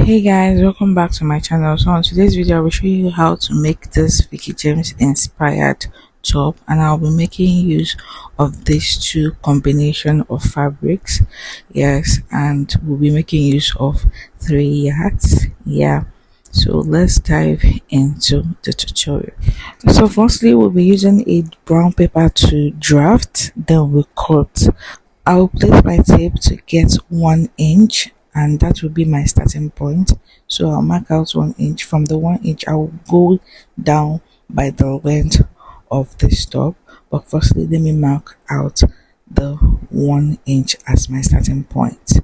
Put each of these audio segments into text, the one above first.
Hey guys, welcome back to my channel. So on today's video I will show you how to make this Vicky James inspired top, and I'll be making use of these two combination of fabrics. Yes, and we'll be making use of 3 yards. Yeah, so let's dive into the tutorial. So firstly we'll be using a brown paper to draft, then we'll cut. I'll place my tape to get 1 inch, and that will be my starting point. So I'll mark out 1 inch. From the 1 inch I'll go down by the length of the top, but firstly let me mark out the 1 inch as my starting point.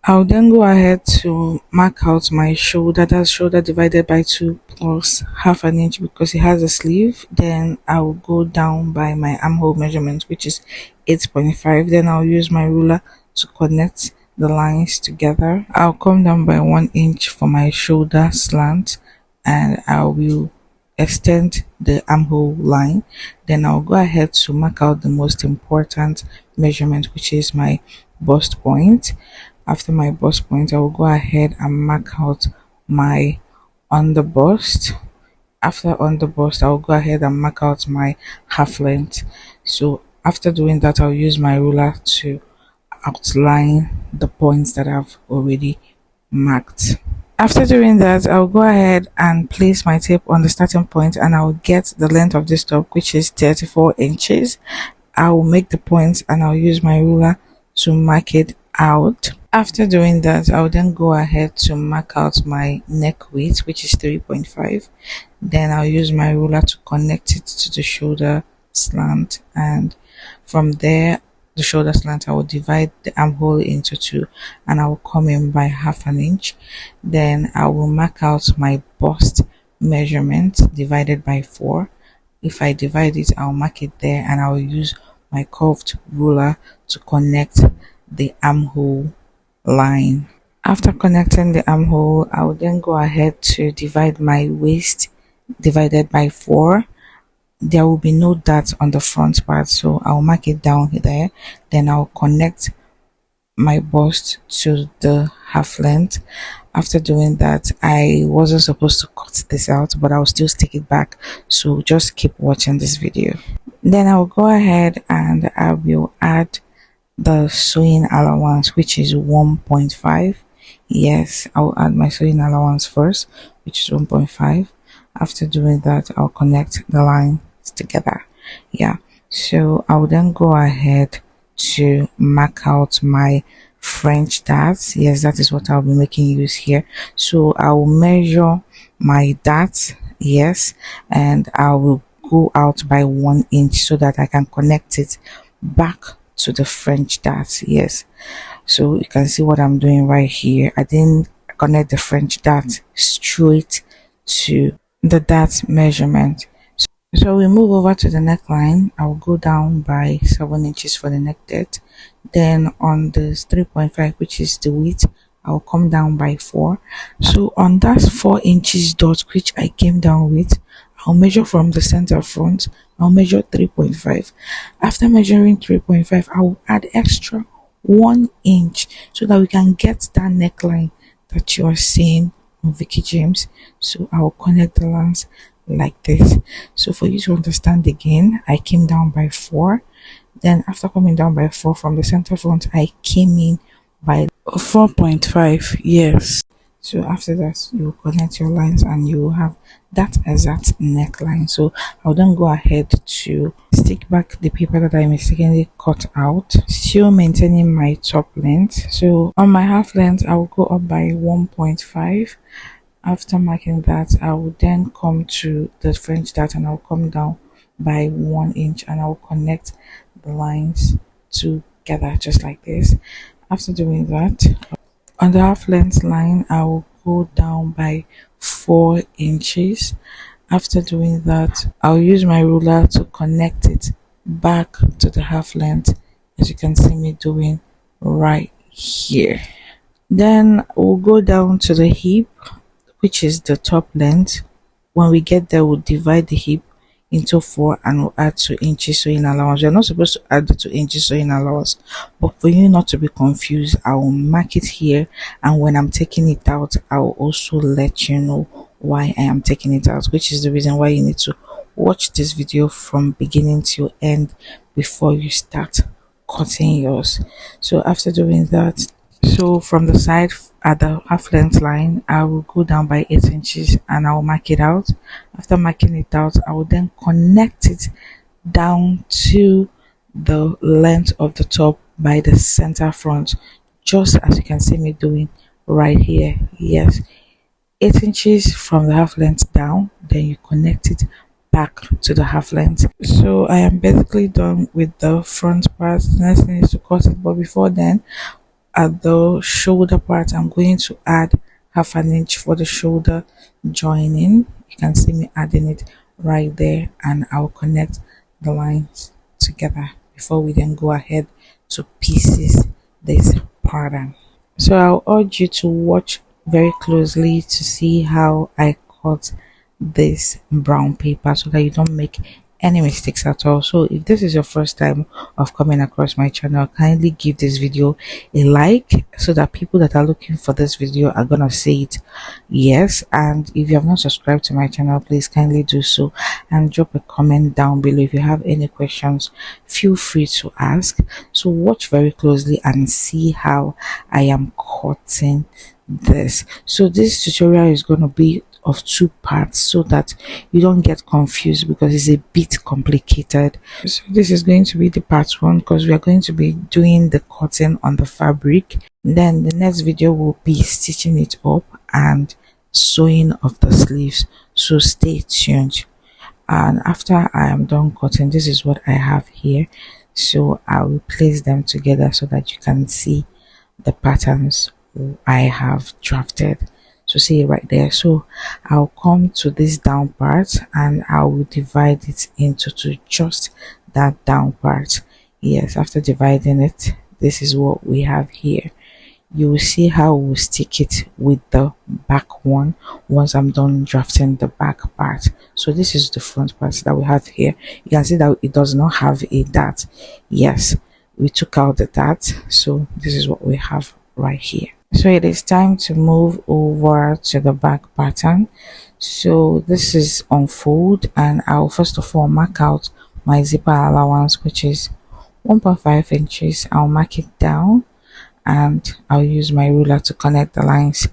I'll then go ahead to mark out my shoulder. That's shoulder divided by 2 plus half an inch because it has a sleeve. Then I will go down by my armhole measurement, which is 8.5. Then I'll use my ruler to connect the lines together. I'll come down by 1 inch for my shoulder slant, and I will extend the armhole line. Then I'll go ahead to mark out the most important measurement, which is my bust point. After my bust point, I will go ahead and mark out my underbust. After underbust, I will go ahead and mark out my half length. So after doing that, I'll use my ruler to outline the points that I've already marked. After doing that, I'll go ahead and place my tape on the starting point, and I'll get the length of this top, which is 34 inches. I will make the points and I'll use my ruler to mark it out. After doing that, I'll then go ahead to mark out my neck width, which is 3.5. Then I'll use my ruler to connect it to the shoulder slant, and from there the shoulder slant I will divide the armhole into 2, and I will come in by half an inch. Then I will mark out my bust measurement divided by 4. If I divide it, I'll mark it there, and I'll use my curved ruler to connect the armhole line. After connecting the armhole, I will then go ahead to divide my waist divided by 4. There will be no dot on the front part, so I'll mark it down there. Then I'll connect my bust to the half length. After doing that, I wasn't supposed to cut this out, but I'll still stick it back, so just keep watching this video. Then I'll go ahead and I will add the sewing allowance, which is 1.5. Yes, I'll add my sewing allowance first, which is 1.5. After doing that, I'll connect the lines together. Yeah, so I'll then go ahead to mark out my French darts. Yes, that is what I'll be making use here. So I will measure my darts, yes, and I will go out by 1 inch so that I can connect it back to the French darts. Yes, so you can see what I'm doing right here. I didn't connect the French dart straight to the dart measurement. So we move over to the neckline. I'll go down by 7 inches for the neck depth. Then on this 3.5, which is the width, I'll come down by 4. So on that 4 inches dot which I came down with, I'll measure from the center front. I'll measure 3.5. After measuring 3.5, I will add extra 1 inch so that we can get that neckline that you are seeing on Vicky James. So I will connect the lines like this. So for you to understand again, I came down by 4. Then after coming down by 4 from the center front, I came in by 4.5. Yes. So after that, you will connect your lines and you will have that exact neckline. So I'll then go ahead to stick back the paper that I mistakenly cut out, still maintaining my top length. So on my half length, I will go up by 1.5. After marking that, I will then come to the French dart and I'll come down by 1 inch, and I will connect the lines together just like this. After doing that, on the half length line, I will go down by 4 inches. After doing that, I'll use my ruler to connect it back to the half length, as you can see me doing right here. Then we'll go down to the hip, which is the top length. When we get there, we'll divide the hip into 4 and we'll add 2 inches sewing allowance. You're not supposed to add the 2 inches sewing allowance, but for you not to be confused, I will mark it here, and when I'm taking it out, I will also let you know why I am taking it out, which is the reason why you need to watch this video from beginning to end before you start cutting yours. So after doing that, so from the side at the half length line, I will go down by 8 inches and I will mark it out. After marking it out, I will then connect it down to the length of the top by the center front, just as you can see me doing right here. Yes, 8 inches from the half length down, then you connect it back to the half length. So I am basically done with the front part. The next thing is to cut it, but before then, at the shoulder part, I'm going to add half an inch for the shoulder joining. You can see me adding it right there, and I'll connect the lines together before we then go ahead to pieces this pattern. So I'll urge you to watch very closely to see how I cut this brown paper so that you don't make any mistakes at all. So if this is your first time of coming across my channel, kindly give this video a like so that people that are looking for this video are gonna see it. Yes, and if you have not subscribed to my channel, please kindly do so, and drop a comment down below. If you have any questions, feel free to ask. So watch very closely and see how I am cutting this. So this tutorial is going to be of 2 parts so that you don't get confused, because it's a bit complicated. So this is going to be the part 1, because we are going to be doing the cutting on the fabric. Then the next video will be stitching it up and sewing of the sleeves, so stay tuned. And after I am done cutting, this is what I have here, so I will place them together so that you can see the patterns I have drafted. So see it right there. So I'll come to this down part and I will divide it into 2, just that down part. Yes, after dividing it, this is what we have here. You will see how we'll stick it with the back one once I'm done drafting the back part. So this is the front part that we have here. You can see that it does not have a dart. Yes, we took out the dart, so this is what we have right here. So it is time to move over to the back pattern. So this is unfold, and I'll first of all mark out my zipper allowance, which is 1.5 inches. I'll mark it down and I'll use my ruler to connect the lines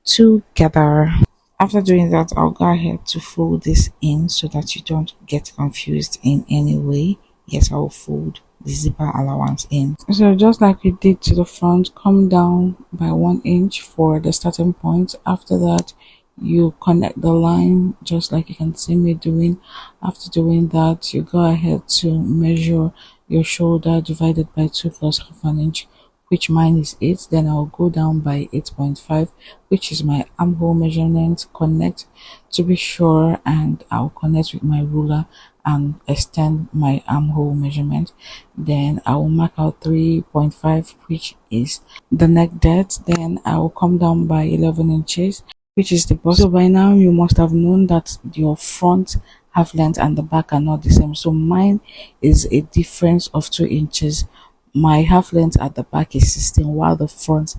together. After doing that, I'll go ahead to fold this in so that you don't get confused in any way. Yes, I will fold the zipper allowance in. So just like we did to the front, come down by 1 inch for the starting point. After that, you connect the line just like you can see me doing. After doing that, you go ahead to measure your shoulder divided by 2 plus half an inch, which mine is 8. Then I'll go down by 8.5, which is my armhole measurement. Connect to be sure, and I'll connect with my ruler and extend my armhole measurement. Then I will mark out 3.5, which is the neck depth. Then I will come down by 11 inches, which is the bust. So by now you must have known that your front half length and the back are not the same. So mine is a difference of 2 inches. My half length at the back is 16, while the front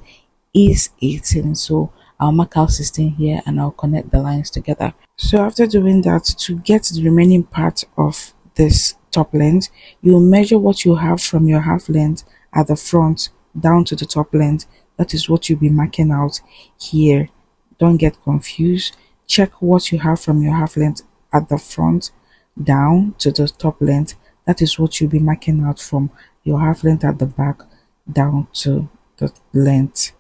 is 18. So I'll mark out 16 here and I'll connect the lines together. So after doing that, to get the remaining part of this top length, you measure what you have from your half length at the front down to the top length. That is what you'll be marking out here. Don't get confused. Check what you have from your half length at the front down to the top length. That is what you'll be marking out from your half length at the back down to the length,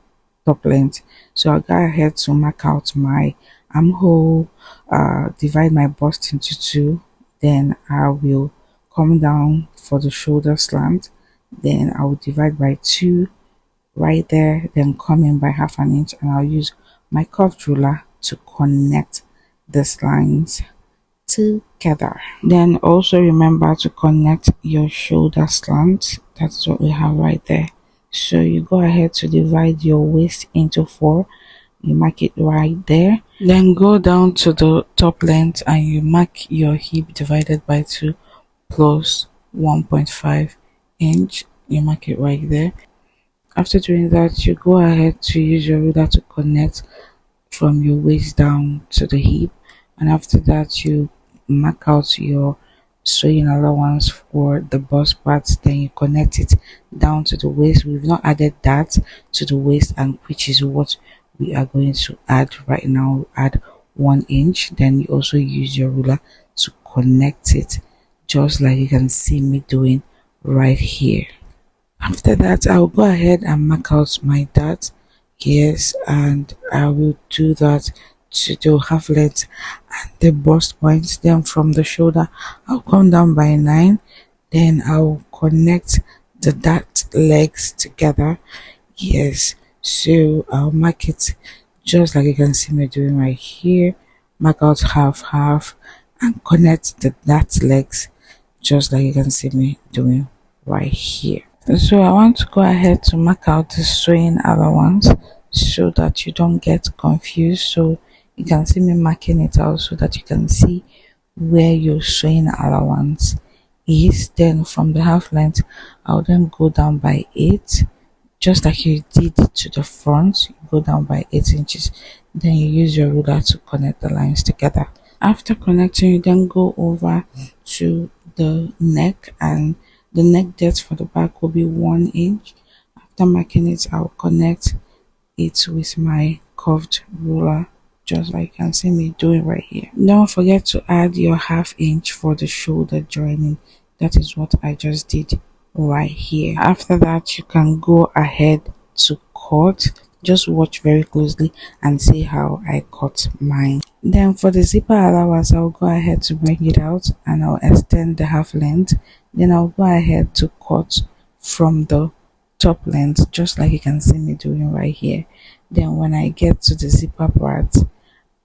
top length. So I'll go ahead to mark out my armhole, divide my bust into 2. Then I will come down for the shoulder slant. Then I will divide by 2 right there, then come in by half an inch, and I'll use my curved ruler to connect these lines together. Then also remember to connect your shoulder slant. That's what we have right there. So you go ahead to divide your waist into 4, you mark it right there. Then go down to the top length and you mark your hip divided by 2 plus 1.5 inch. You mark it right there. After doing that, you go ahead to use your ruler to connect from your waist down to the hip, and after that you mark out your sewing allowance for the bust part. Then you connect it down to the waist. We've not added that to the waist, and which is what we are going to add right now. Add 1 inch. Then you also use your ruler to connect it, just like you can see me doing right here. After that, I'll go ahead and mark out my dart. Yes, and I will do that to the half length and the bust points. Then from the shoulder, I'll come down by 9. Then I'll connect the dart legs together. Yes, so I'll mark it just like you can see me doing right here. Mark out half and connect the dart legs just like you can see me doing right here. So I want to go ahead to mark out the sewing allowance so that you don't get confused. So you can see me marking it out so that you can see where your sewing allowance is. Then from the half length, I'll then go down by 8, just like you did to the front. You go down by 8 inches. Then you use your ruler to connect the lines together. After connecting, you then go over to the neck, and the neck depth for the back will be 1 inch. After marking it, I'll connect it with my curved ruler, just like you can see me doing right here. Don't forget to add your ½ inch for the shoulder joining. That is what I just did right here. After that, you can go ahead to cut. Just watch very closely and see how I cut mine. Then for the zipper allowance, I'll go ahead to bring it out and I'll extend the half length. Then I'll go ahead to cut from the top length, just like you can see me doing right here. Then when I get to the zipper part,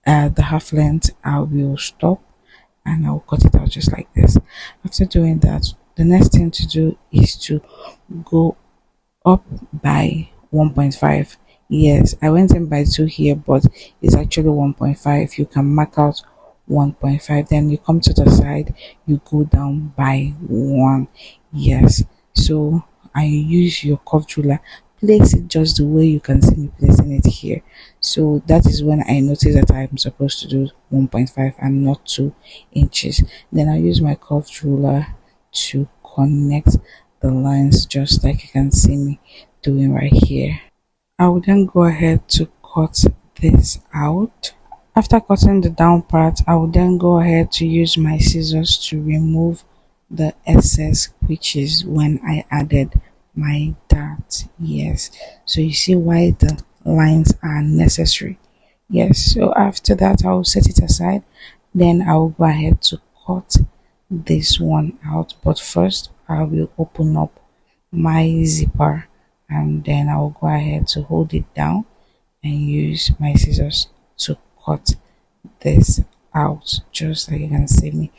the half length, I will stop and I'll cut it out just like this. After doing that, the next thing to do is to go up by 1.5. Yes, I went in by 2 here, but it's actually 1.5. You can mark out 1.5. Then you come to the side, you go down by 1. Yes, so I use your curved ruler, place it just the way you can see me placing it here. So that is when I notice that I'm supposed to do 1.5 and not 2 inches. Then I use my curved ruler to connect the lines, just like you can see me doing right here. I will then go ahead to cut this out. After cutting the down part, I will then go ahead to use my scissors to remove the excess, which is when I added my dart. Yes, so you see why the lines are necessary. Yes, so after that, I will set it aside. Then I will go ahead to cut this one out, but first I will open up my zipper, and then I'll go ahead to hold it down and use my scissors to cut this out, just like you can see me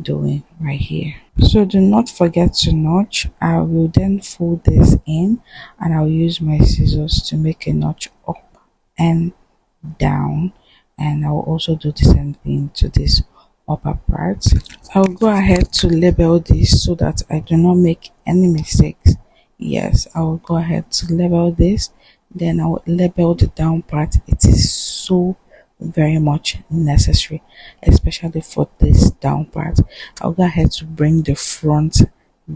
doing right here. So do not forget to notch. I will then fold this in and I'll use my scissors to make a notch up and down, and I'll also do the same thing to this upper part. I'll go ahead to label this so that I do not make any mistakes. Yes, I will go ahead to label this. Then I will label the down part. It is so very much necessary, especially for this down part. I'll go ahead to bring the front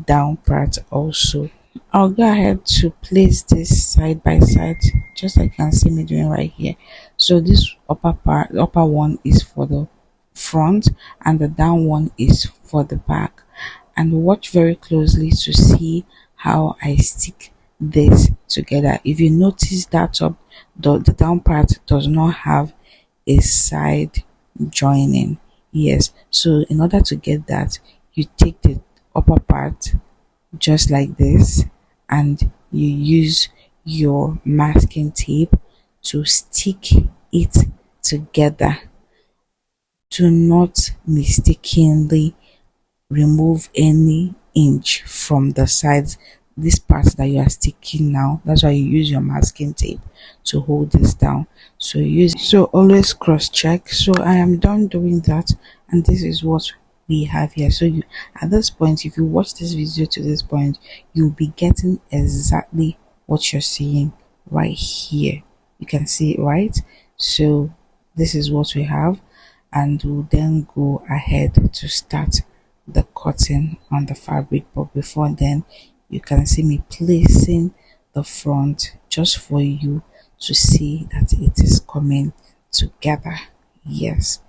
down part also. I'll go ahead to place this side by side, just like you can see me doing right here. So this upper part, the upper one is for the front and the down one is for the back. And watch very closely to see how I stick this together. If you notice that the down part does not have a side joining. Yes, so in order to get that, you take the upper part just like this and you use your masking tape to stick it together. Do not mistakenly remove any inch from the sides this part that you are sticking now. That's why you use your masking tape to hold this down. So always cross check. So I am done doing that, and this is what we have here. So you, at this point, if you watch this video to this point, you'll be getting exactly what you're seeing right here. You can see it, right? So this is what we have, and we'll then go ahead to start the cutting on the fabric. But before then, you can see me placing the front just for you to see that it is coming together. Yes.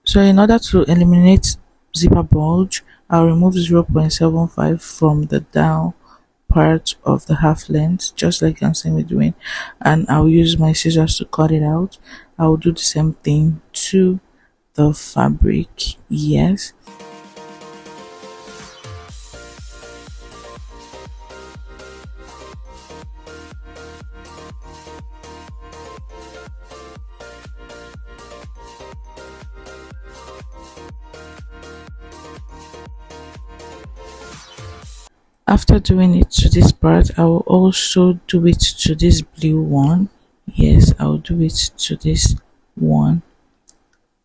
So in order to eliminate zipper bulge, I'll remove 0.75 from the down part of the half length, just like you can see me doing, and I'll use my scissors to cut it out. I'll do the same thing to the fabric. Yes. After doing it to this part, I will also do it to this blue one. Yes, I'll do it to this one.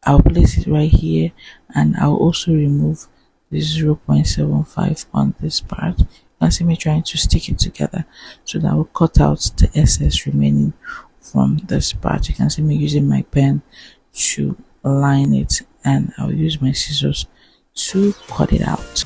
I'll place it right here, and I'll also remove the 0.75 on this part. You can see me trying to stick it together so that I will cut out the excess remaining from this part. You can see me using my pen to line it, and I'll use my scissors to cut it out.